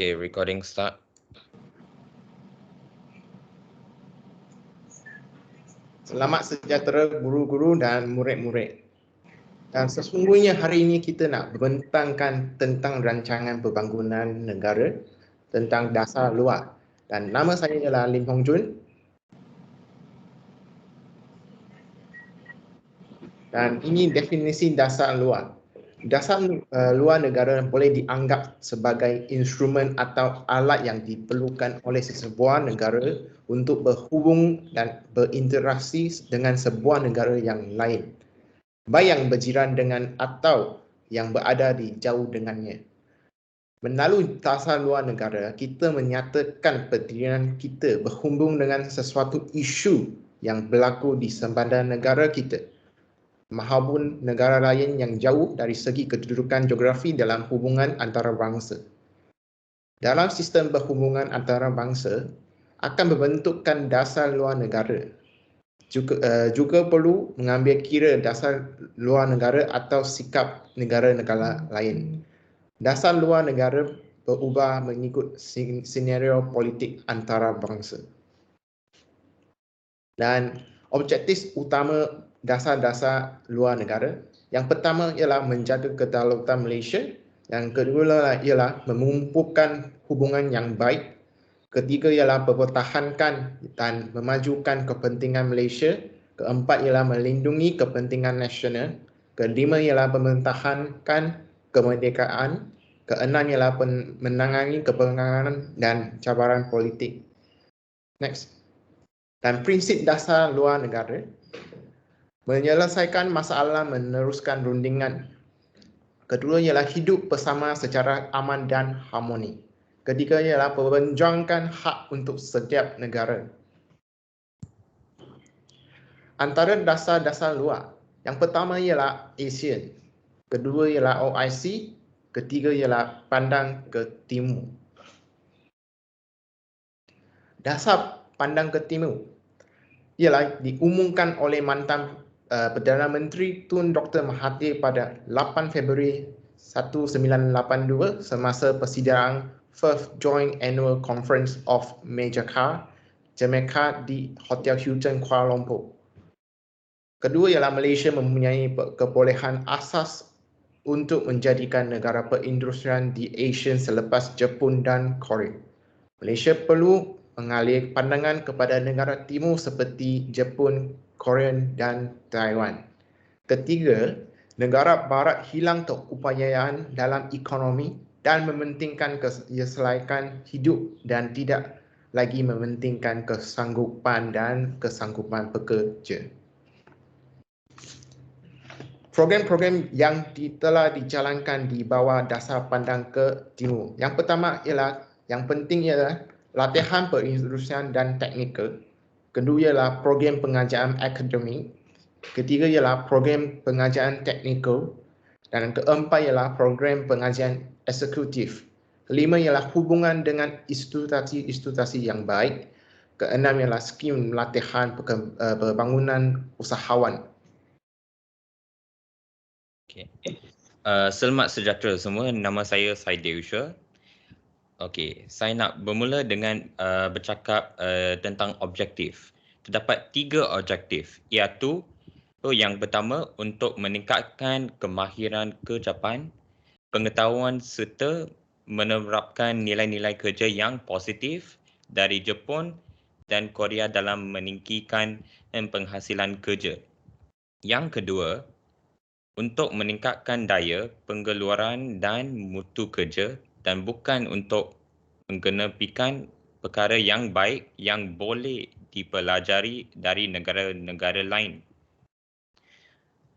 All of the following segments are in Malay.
Okay, recording start. Selamat sejahtera guru-guru dan murid-murid. Dan sesungguhnya hari ini kita nak berbentangkan tentang rancangan pembangunan negara, tentang dasar luar. Dan nama saya ialah Lim Hong Jun. Dan ini definisi dasar luar. Dasar luar negara boleh dianggap sebagai instrumen atau alat yang diperlukan oleh sesebuah negara untuk berhubung dan berinteraksi dengan sebuah negara yang lain, baik yang berjiran dengan atau yang berada di jauh dengannya. Melalui dasar luar negara, kita menyatakan pendirian kita berhubung dengan sesuatu isu yang berlaku di sempadan negara kita, maupun negara lain yang jauh dari segi kedudukan geografi dalam hubungan antarabangsa. Dalam sistem berhubungan antarabangsa akan membentukkan dasar luar negara. Juga perlu mengambil kira dasar luar negara atau sikap negara-negara lain. Dasar luar negara berubah mengikut senario politik antarabangsa. Dan objektif utama dasar-dasar luar negara, yang pertama ialah menjaga kedaulatan Malaysia, yang kedua ialah memumpukan hubungan yang baik, ketiga ialah mempertahankan dan memajukan kepentingan Malaysia, keempat ialah melindungi kepentingan nasional, kelima ialah mempertahankan kemerdekaan, keenam ialah menangani kepentingan dan cabaran politik. Next. Dan prinsip dasar luar negara, menyelesaikan masalah meneruskan rundingan. Kedua ialah hidup bersama secara aman dan harmoni. Ketiga ialah memperjuangkan hak untuk setiap negara. Antara dasar-dasar luar, yang pertama ialah ASEAN, kedua ialah OIC, ketiga ialah pandang ke timur. Dasar pandang ke timur ialah diumumkan oleh mantan Perdana Menteri Tun Dr. Mahathir pada 8 Februari 1982 semasa persidangan First Joint Annual Conference of Jamaica di Hotel Hilton Kuala Lumpur. Kedua ialah Malaysia mempunyai kebolehan asas untuk menjadikan negara perindustrian di Asia selepas Jepun dan Korea. Malaysia perlu mengalih pandangan kepada negara timur seperti Jepun, Korea dan Taiwan. Ketiga, negara barat hilang keupayaan dalam ekonomi dan mementingkan keselaikan hidup dan tidak lagi mementingkan kesanggupan dan kesanggupan pekerja. Program-program yang telah dijalankan di bawah dasar pandang ke timur. Yang pertama ialah, yang penting ialah latihan perindustrian dan teknikal. Kedua ialah program pengajaran akademik. Ketiga ialah program pengajaran teknikal. Dan keempat ialah program pengajaran eksekutif. Kelima ialah hubungan dengan institusi yang baik. Keenam ialah skim latihan pembangunan usahawan. Okay. Selamat sejahtera semua. Nama saya Saidi Usha. Okey, saya nak bermula dengan bercakap tentang objektif. Terdapat 3 objektif, iaitu yang pertama untuk meningkatkan kemahiran kerjaya, pengetahuan serta menerapkan nilai-nilai kerja yang positif dari Jepun dan Korea dalam meninggikan penghasilan kerja. Yang kedua, untuk meningkatkan daya pengeluaran dan mutu kerja dan bukan untuk menggenepikan perkara yang baik yang boleh dipelajari dari negara-negara lain.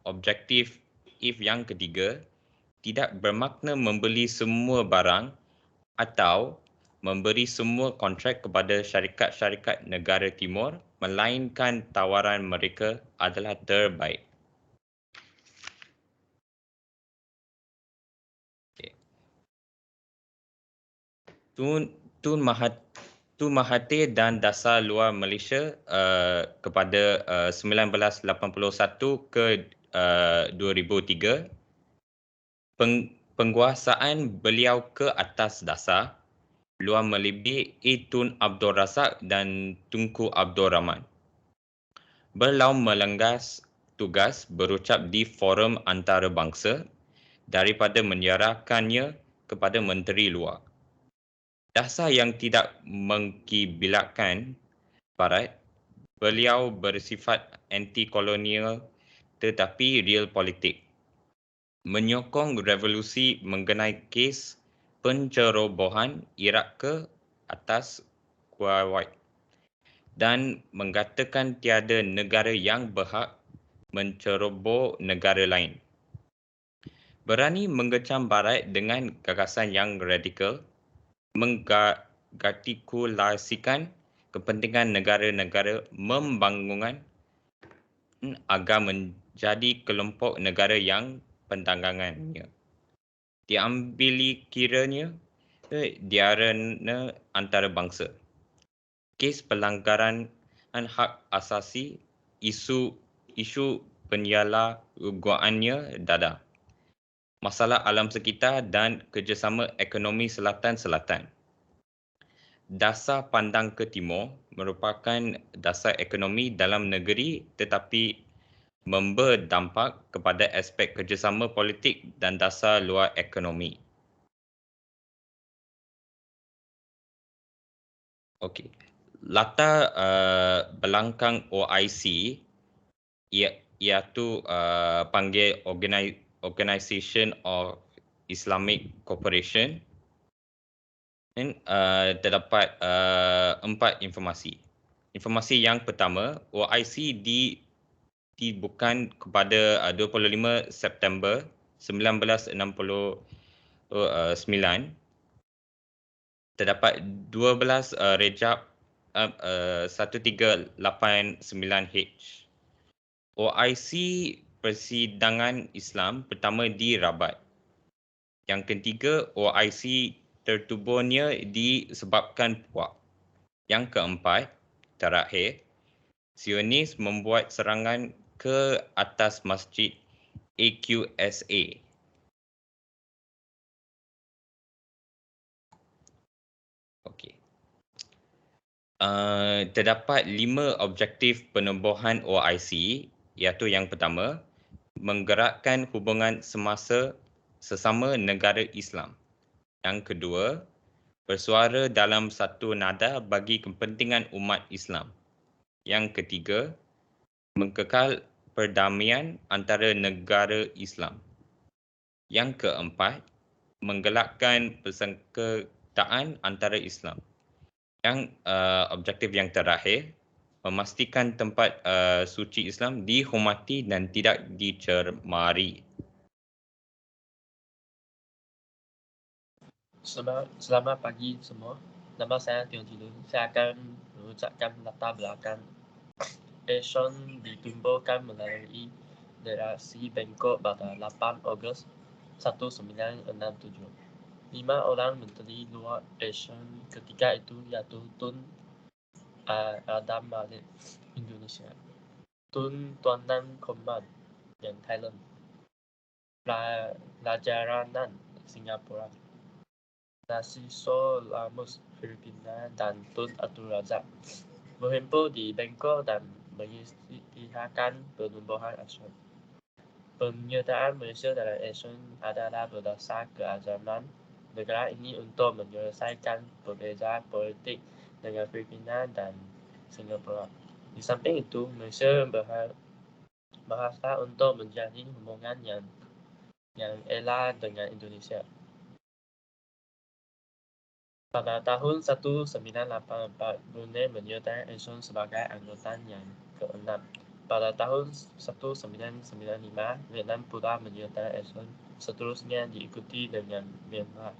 Objektif yang ketiga, tidak bermakna membeli semua barang atau memberi semua kontrak kepada syarikat-syarikat negara timur, melainkan tawaran mereka adalah terbaik. Tun Mahathir dan Dasar Luar Malaysia kepada 1981 ke 2003. Penguasaan beliau ke atas dasar Luar Melibih A. Tun Abdul Razak dan Tunku Abdul Rahman. Berlaum melenggas tugas berucap di forum antarabangsa daripada menyerahkannya kepada Menteri Luar. Dasar yang tidak mengkibilatkan Barat, beliau bersifat anti-kolonial tetapi real politik. Menyokong revolusi mengenai kes pencerobohan Iraq ke atas Kuwait dan mengatakan tiada negara yang berhak menceroboh negara lain. Berani mengecam Barat dengan gagasan yang radikal, mengartikulasikan kepentingan negara-negara membangunkan agar menjadi kelompok negara yang pendangangannya diambili kiranya diarana antarabangsa. Kes pelanggaran hak asasi, isu penyalahgunaannya dadah. Masalah alam sekitar dan kerjasama ekonomi selatan-selatan. Dasar pandang ke timur merupakan dasar ekonomi dalam negeri tetapi memberdampak kepada aspek kerjasama politik dan dasar luar ekonomi. Okey. Latar belakang OIC iaitu panggil Organisation of Islamic Cooperation. Terdapat 4 informasi. Informasi yang pertama, OIC dibubuhkan kepada 25 September 1969. Terdapat 12 Rejab 1389H. OIC Persidangan Islam pertama di Rabat. Yang ketiga, OIC tertubuhnya disebabkan puak. Yang keempat, terakhir, Zionis membuat serangan ke atas Masjid AQSA. Okey. Terdapat 5 objektif penubuhan OIC, iaitu yang pertama, menggerakkan hubungan sesama negara Islam. Yang kedua, bersuara dalam satu nada bagi kepentingan umat Islam. Yang ketiga, mengekal perdamaian antara negara Islam. Yang keempat, menggelakkan persengketaan antara Islam. Yang objektif yang terakhir, memastikan tempat suci Islam dihormati dan tidak dicemari. Selamat pagi semua. Nama saya Tiong Jilun. Saya akan mengucapkan latar belakang. ASEAN ditumbuhkan melalui deklarasi Bangkok pada 8 Ogos 1967. 5 orang menteri luar ASEAN ketika itu iaitu Tun Adam Malik Indonesia, Tun Tuan Nan Komban yang Thailand, Rajaratnam Singapura, Narciso Lamus Filipina dan Tun Abdul Razak berhimpun di Bangkok dan mengisytiharkan penubuhan ASEAN. Penyertaan Malaysia dalam ASEAN adalah berdasar keazaman negara ini untuk menyelesaikan perbezaan politik dengan Filipina dan Singapura. Di samping itu, Malaysia berhasrat untuk menjalin hubungan yang erat dengan Indonesia. Pada tahun 1984, Brunei menyertai ASEAN sebagai anggota yang ke-6. Pada tahun 1995, Vietnam pula menyertai ASEAN, seterusnya diikuti dengan Myanmar,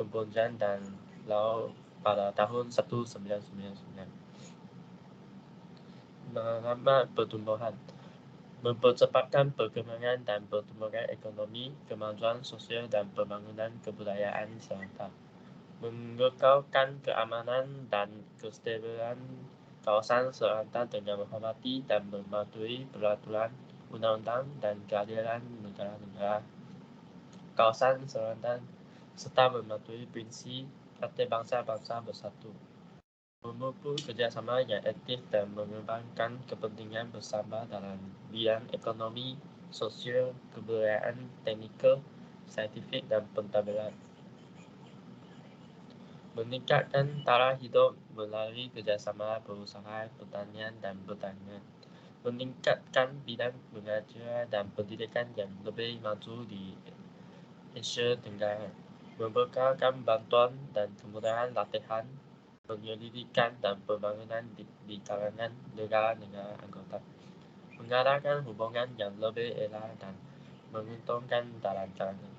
Kamboja dan Laos pada tahun 1999. Melambat pertumbuhan, mempercepatkan perkembangan dan pertumbuhan ekonomi, kemajuan sosial dan pembangunan kebudayaan serta mengekalkan keamanan dan kestabilan kawasan serta dengan menghormati dan mematuhi peraturan undang-undang dan keadilan negara-negara kawasan serta mematuhi prinsip partai bangsa-bangsa bersatu. Memupuk kerjasama yang aktif dan mengembangkan kepentingan bersama dalam bidang ekonomi, sosial, kebudayaan, teknikal, saintifik dan pentadbiran. Meningkatkan taraf hidup melalui kerjasama perusahaan, pertanian dan perdagangan. Meningkatkan bidang pengajaran dan pendidikan yang lebih maju di Asia Tenggara. Membekalkan bantuan dan kemudahan latihan, penyelidikan dan pembangunan di kalangan negara-negara anggota. Mengadakan hubungan yang lebih erat dan menguntungkan dalam kalangan.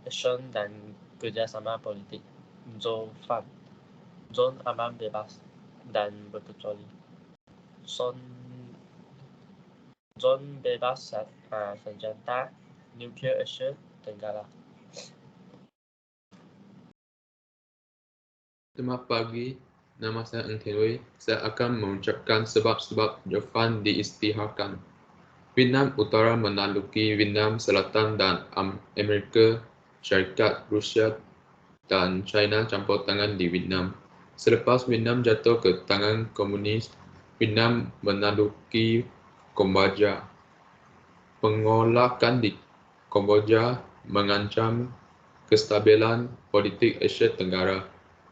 Action dan kerjasama politik. Zon aman bebas dan berkecuali. Zon bebas senjata nuklir Asia Tenggara. Selamat pagi, nama saya Entelui. Saya akan mengucapkan sebab-sebab Javan diisytiharkan. Vietnam Utara menaluki Vietnam Selatan dan Amerika Syarikat, Rusia dan China campur tangan di Vietnam. Selepas Vietnam jatuh ke tangan komunis, Vietnam menaluki Kamboja. Pengolakan di Kamboja mengancam kestabilan politik Asia Tenggara.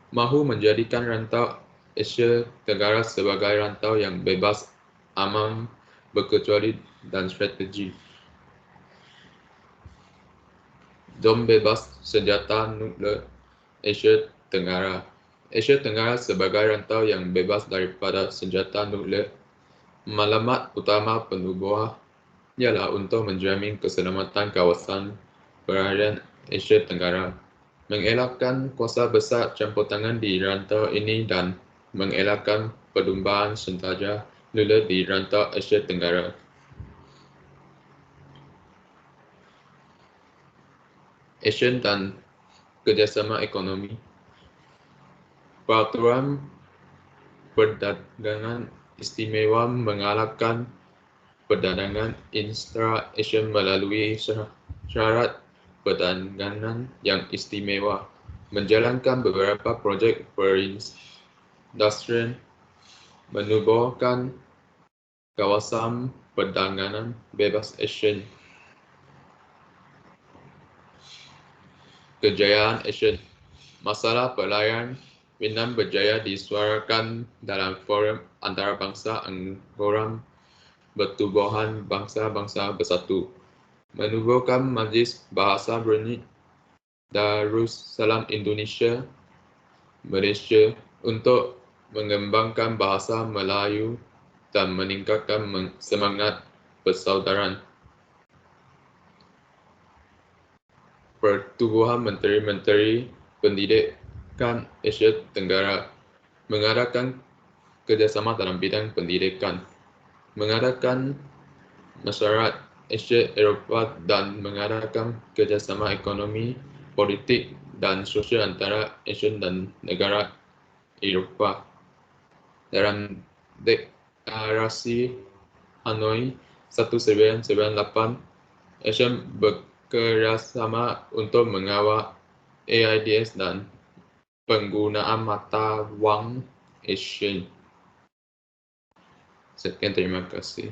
Mahu menjadikan rantau Asia Tenggara sebagai rantau yang bebas, aman, berkecuali dan strategi. Zon bebas senjata nuklear Asia Tenggara. Asia Tenggara sebagai rantau yang bebas daripada senjata nuklear. Maklumat utama penubuhan ialah untuk menjamin keselamatan kawasan perairan Asia Tenggara, mengelakkan kuasa besar campur tangan di rantau ini dan mengelakkan perlumbaan senjata nuklear di rantau Asia Tenggara. Action dan kerjasama ekonomi. Peraturan perdagangan istimewa mengalahkan perdagangan intra-Asia melalui syarat perdagangan yang istimewa, menjalankan beberapa projek perindustrian, menubuhkan kawasan perdagangan bebas Asia. Kejayaan Asia. Masalah pelayaran Vietnam berjaya disuarakan dalam forum antarabangsa Anggota Pertubuhan Bangsa-Bangsa Bersatu, menubuhkan Majlis Bahasa Brunei Darussalam Indonesia, Malaysia untuk mengembangkan bahasa Melayu dan meningkatkan semangat persaudaraan. Pertubuhan Menteri-Menteri Pendidikan Asia Tenggara mengadakan kerjasama dalam bidang pendidikan, mengadakan masyarakat Asia Eropah dan mengadakan kerjasama ekonomi, politik dan sosial antara Asia dan negara Eropah. Dalam deklarasi Hanoi 1998, Asia bekerjasama untuk mengawal AIDS dan penggunaan mata wang Asia. Sekian, terima kasih.